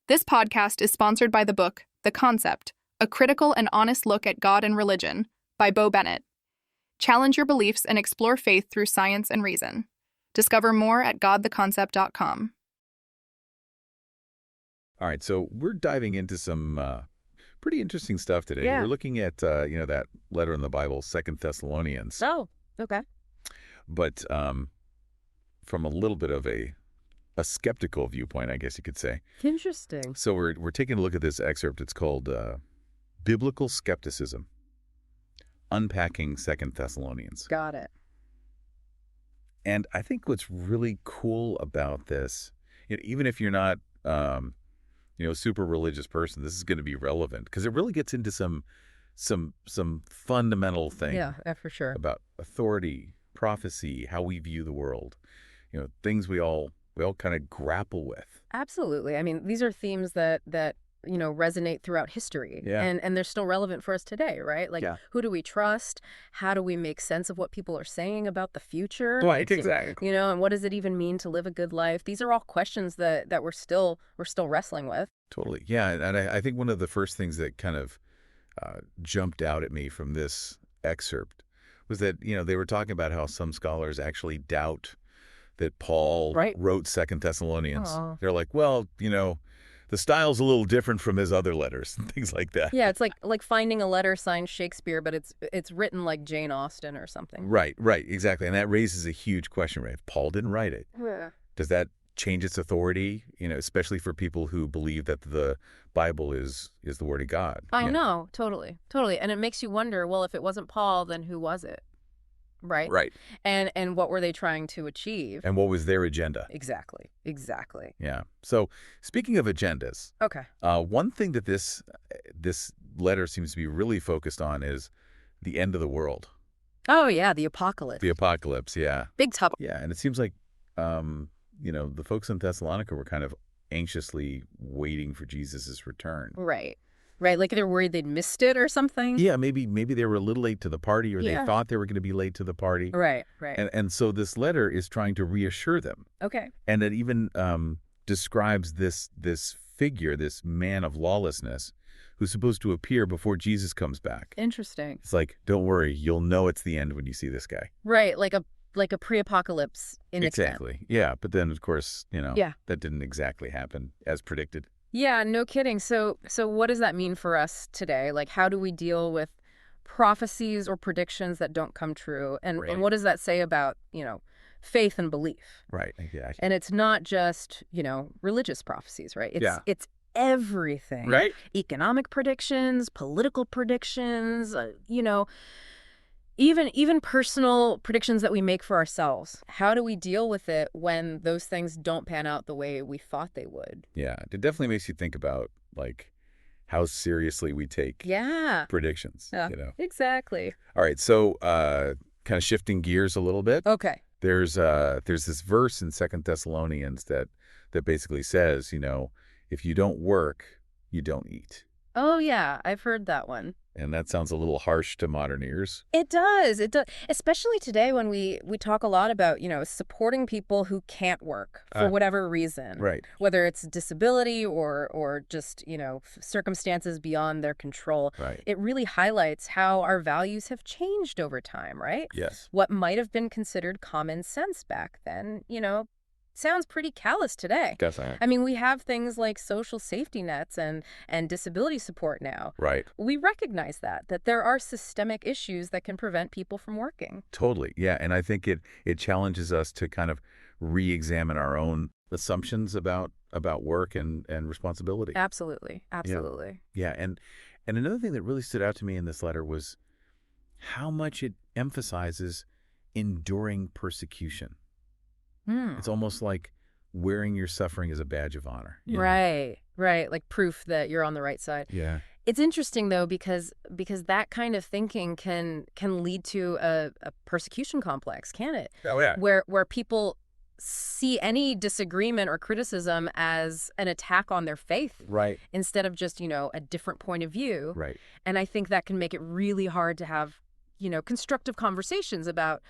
This podcast is sponsored by the book, The Concept, A Critical and Honest Look at God and Religion, by Bo Bennett. Challenge your beliefs and explore faith through science and reason. Discover more at godtheconcept.com. All right, so we're diving into some pretty interesting stuff today. Yeah. We're looking at, that letter in the Bible, Second Thessalonians, Oh, okay. but from a little bit of a skeptical viewpoint, I guess you could say. Interesting. So we're taking a look at this excerpt. It's called Biblical Skepticism, Unpacking Second Thessalonians. Got it. And I think what's really cool about this, even if you're not, super religious person, this is going to be relevant because it really gets into some fundamental things. Yeah, for sure. About authority, prophecy, how we view the world, things we all kind of grapple with. Absolutely. I mean, these are themes that resonate throughout history. Yeah. And they're still relevant for us today, right? Like, Yeah. Who do we trust? How do we make sense of what people are saying about the future? Right, exactly. And what does it even mean to live a good life? These are all questions that we're still wrestling with. Totally. Yeah. And I think one of the first things that kind of jumped out at me from this excerpt was that, they were talking about how some scholars actually doubt that Paul wrote Second Thessalonians. Oh. They're like, well, the style's a little different from his other letters and things like that. Yeah, it's like finding a letter signed Shakespeare, but it's written like Jane Austen or something. Right, exactly. And that raises a huge question, right? If Paul didn't write it, does that change its authority, especially for people who believe that the Bible is the Word of God? I know, totally. And it makes you wonder, well, if it wasn't Paul, then who was it? Right? Right. And what were they trying to achieve? And what was their agenda? Exactly. Yeah. So speaking of agendas, Okay. one thing that this letter seems to be really focused on is the end of the world. Oh, yeah, the apocalypse. The apocalypse, yeah. Big topic. Yeah, and it seems like, the folks in Thessalonica were kind of anxiously waiting for Jesus' return. Right. Like they're worried they'd missed it or something. Yeah, maybe they were a little late to the party, or they thought they were going to be late to the party. Right. And so this letter is trying to reassure them. Okay. And it even describes this figure, this man of lawlessness, who's supposed to appear before Jesus comes back. Interesting. It's like, don't worry, you'll know it's the end when you see this guy. Right, like a pre-apocalypse in Exactly. Yeah, but then of course, Yeah. that didn't exactly happen as predicted. Yeah, no kidding. So what does that mean for us today? Like, how do we deal with prophecies or predictions that don't come true? And what does that say about, faith and belief? Right, exactly. And it's not just, religious prophecies, right? It's everything. Right. Economic predictions, political predictions, even personal predictions that we make for ourselves. How do we deal with it when those things don't pan out the way we thought they would? Yeah, it definitely makes you think about, like, how seriously we take predictions. Yeah, exactly. All right, so kind of shifting gears a little bit. Okay. There's this verse in Second Thessalonians that basically says, if you don't work, you don't eat. Oh, yeah, I've heard that one. And that sounds a little harsh to modern ears. It does. Especially today when we talk a lot about, supporting people who can't work for whatever reason. Right. Whether it's disability or just, circumstances beyond their control. Right. It really highlights how our values have changed over time, right? Yes. What might have been considered common sense back then, sounds pretty callous today. Definitely. I mean, we have things like social safety nets and disability support now. Right. We recognize that there are systemic issues that can prevent people from working. Totally. Yeah. And I think it challenges us to kind of re-examine our own assumptions about work and responsibility. Absolutely. Yeah. And another thing that really stood out to me in this letter was how much it emphasizes enduring persecution. It's almost like wearing your suffering as a badge of honor. Right. Like proof that you're on the right side. Yeah. It's interesting, though, because that kind of thinking can lead to a persecution complex, can it? Oh, yeah. Where people see any disagreement or criticism as an attack on their faith. Right. Instead of just, a different point of view. Right. And I think that can make it really hard to have constructive conversations about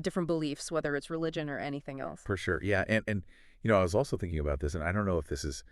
different beliefs, whether it's religion or anything else. For sure. Yeah. And I was also thinking about this, and I don't know if this is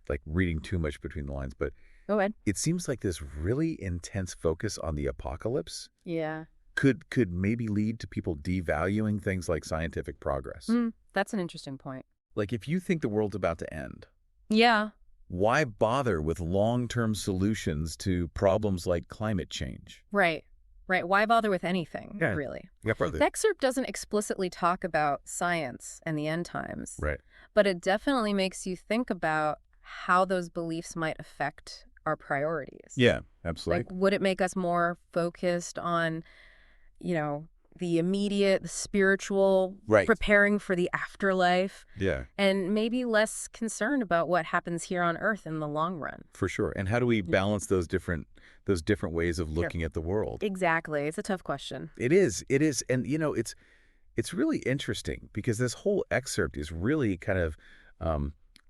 like reading too much between the lines, but Go ahead. it seems like this really intense focus on the apocalypse Yeah. could maybe lead to people devaluing things like scientific progress. That's an interesting point. Like if you think the world's about to end, Yeah. why bother with long-term solutions to problems like climate change? Right. Right. Why bother with anything, Yeah. really? Yeah, brother. The excerpt doesn't explicitly talk about science and the end times, Right. but it definitely makes you think about how those beliefs might affect our priorities. Yeah, absolutely. Like, would it make us more focused on, the immediate, the spiritual, Right. preparing for the afterlife, Yeah, and maybe less concerned about what happens here on Earth in the long run? for sure. And how do we balance those different ways of Sure. looking at the world? Exactly. It's a tough question. It is. It is. And it's really interesting because this whole excerpt is really kind of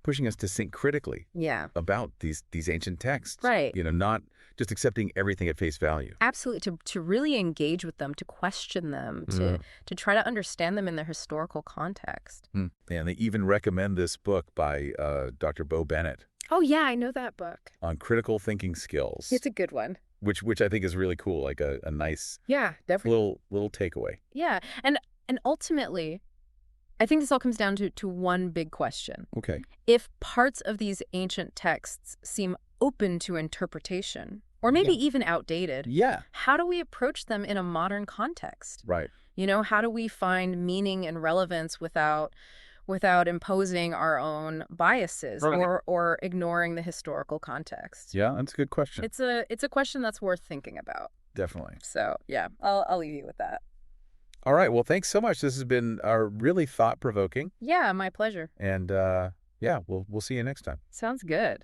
pushing us to think critically Yeah. about these ancient texts. Right. Not just accepting everything at face value. Absolutely. To really engage with them, to question them, to try to understand them in their historical context. And they even recommend this book by Dr. Bo Bennett Oh, yeah, I know that book. on critical thinking skills, It's a good one. which I think is really cool, like a nice Yeah, definitely. little takeaway. Yeah. And ultimately, I think this all comes down to one big question. Okay. If parts of these ancient texts seem open to interpretation, or maybe even outdated, Yeah. how do we approach them in a modern context? Right. How do we find meaning and relevance without imposing our own biases Right. or ignoring the historical context? Yeah, that's a good question. It's a question that's worth thinking about. Definitely. So, yeah, I'll leave you with that. All right. Well, thanks so much. This has been really thought-provoking. Yeah, my pleasure. And yeah, we'll see you next time. Sounds good.